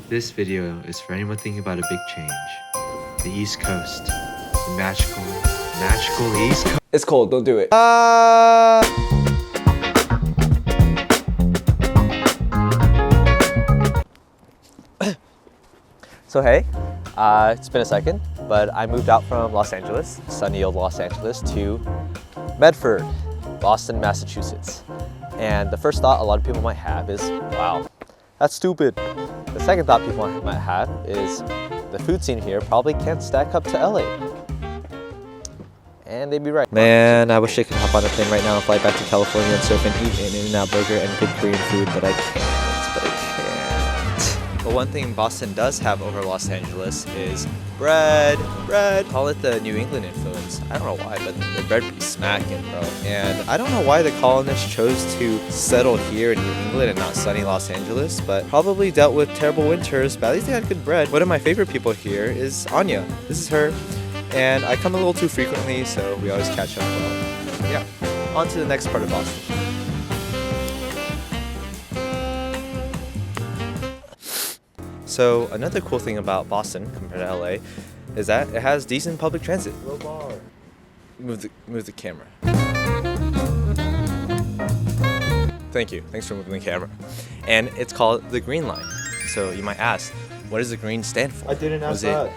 This video is for anyone thinking about a big change. The East Coast. The magical East Coast. It's cold, don't do it. So hey, it's been a second, but I moved out from Los Angeles, sunny old Los Angeles, to Medford, Boston, Massachusetts. And the first thought a lot of people might have is, wow, that's stupid. The second thought people might have is the food scene here probably can't stack up to LA. And they'd be right. Man, I wish I could hop on a plane right now and fly back to California and surf and eat an In-N-Out burger and good Korean food, but I can't. But one thing Boston does have over Los Angeles is bread. Call it the New England influence. I don't know why, but the bread be smacking, bro. And I don't know why the colonists chose to settle here in New England and not sunny Los Angeles, but probably dealt with terrible winters, but at least they had good bread. One of my favorite people here is Anya. This is her. And I come a little too frequently, so we always catch up well. Yeah, on to the next part of Boston. So another cool thing about Boston compared to LA is that it has decent public transit. Move the camera. Thank you. Thanks for moving the camera. And it's called the Green Line. So you might ask, what does the green stand for? I didn't ask that.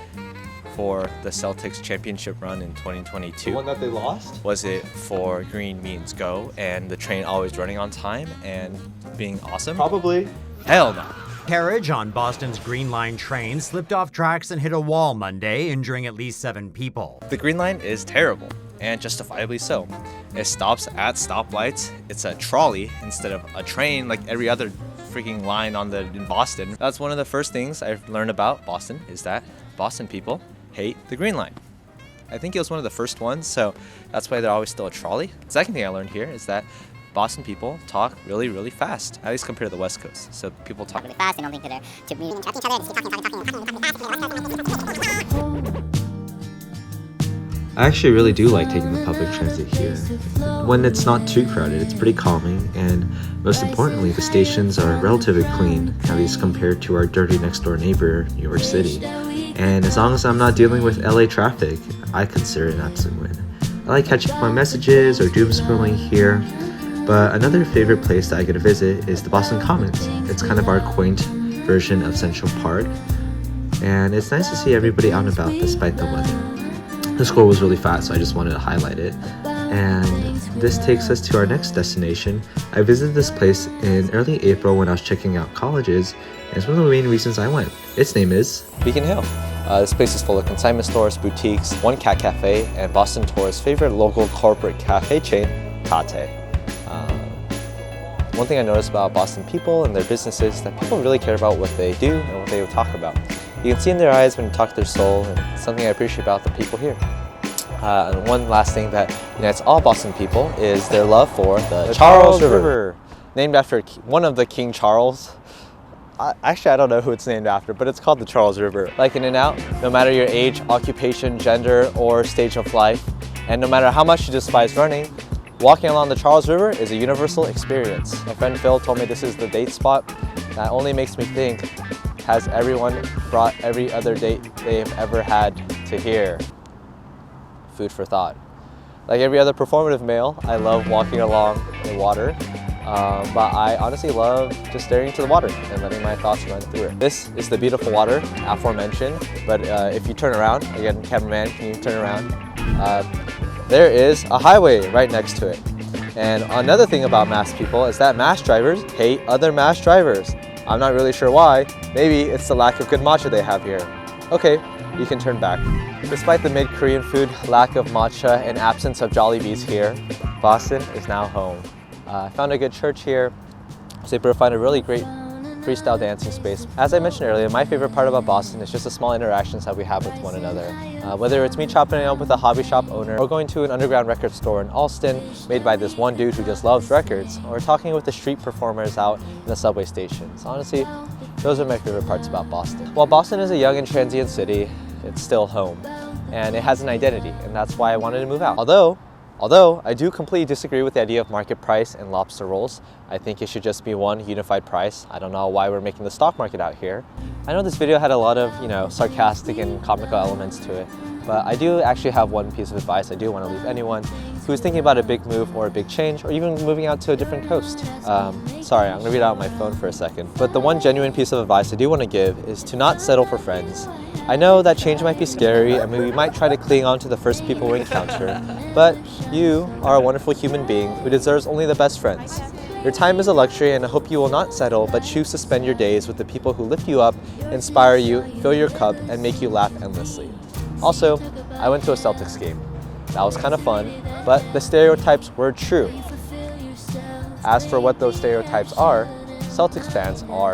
For the Celtics championship run in 2022. The one that they lost? Was it for green means go and the train always running on time and being awesome? Probably. Hell no. Carriage on Boston's Green Line train slipped off tracks and hit a wall Monday, injuring at least 7 people. The Green Line is terrible, and justifiably so. It stops at stoplights. It's a trolley instead of a train like every other freaking line in Boston. That's one of the first things I've learned about Boston, is that Boston people hate the Green Line. I think it was one of the first ones, so that's why they're always still a trolley. The second thing I learned here is that Boston people talk really, really fast, at least compared to the West Coast. So people talk really fast. They don't think that they're to be interrupting each other. Just keep talking. I actually really do like taking the public transit here. When it's not too crowded, it's pretty calming, and most importantly, the stations are relatively clean, at least compared to our dirty next door neighbor, New York City. And as long as I'm not dealing with LA traffic, I consider it an absolute win. I like catching up on messages or doom scrolling here, but another favorite place that I get to visit is the Boston Commons. It's kind of our quaint version of Central Park, and it's nice to see everybody out and about despite the weather. The score was really fast, so I just wanted to highlight it. And this takes us to our next destination. I visited this place in early April when I was checking out colleges, and it's one of the main reasons I went. Its name is Beacon Hill. This place is full of consignment stores, boutiques, one cat cafe, and Boston tourists' favorite local corporate cafe chain, Tate. One thing I noticed about Boston people and their businesses is that people really care about what they do and what they talk about. You can see in their eyes when you talk to their soul, and it's something I appreciate about the people here. And one last thing that unites all Boston people is their love for the Charles River. Named after one of the King Charles. Actually, I don't know who it's named after, but it's called the Charles River. Like In-N-Out, no matter your age, occupation, gender, or stage of life, and no matter how much you despise running, walking along the Charles River is a universal experience. My friend Phil told me this is the date spot. That only makes me think, has everyone brought every other date they've ever had to here? Food for thought. Like every other performative male, I love walking along the water, but I honestly love just staring into the water and letting my thoughts run through it. This is the beautiful water, aforementioned, but if you turn around, again, cameraman, can you turn around? There is a highway right next to it. And another thing about Mass people is that Mass drivers hate other Mass drivers. I'm not really sure why. Maybe it's the lack of good matcha they have here. Okay, you can turn back. Despite the mid-Korean food, lack of matcha, and absence of Jollibees here, Boston is now home. I found a good church here. I was able to find a really great freestyle dancing space. As I mentioned earlier, my favorite part about Boston is just the small interactions that we have with one another. Whether it's me chopping it up with a hobby shop owner, or going to an underground record store in Allston made by this one dude who just loves records, or talking with the street performers out in the subway stations. Honestly, those are my favorite parts about Boston. While Boston is a young and transient city, it's still home, and it has an identity, and that's why I wanted to move out. Although, Although I do completely disagree with the idea of market price and lobster rolls. I think it should just be one unified price. I don't know why we're making the stock market out here. I know this video had a lot of, sarcastic and comical elements to it, but I do actually have one piece of advice I do want to leave anyone who's thinking about a big move or a big change or even moving out to a different coast. Sorry, I'm gonna read out my phone for a second. But the one genuine piece of advice I do want to give is to not settle for friends. I know that change might be scary and we might try to cling on to the first people we encounter, but you are a wonderful human being who deserves only the best friends. Your time is a luxury and I hope you will not settle but choose to spend your days with the people who lift you up, inspire you, fill your cup, and make you laugh endlessly. Also, I went to a Celtics game. That was kind of fun, but the stereotypes were true. As for what those stereotypes are, Celtics fans are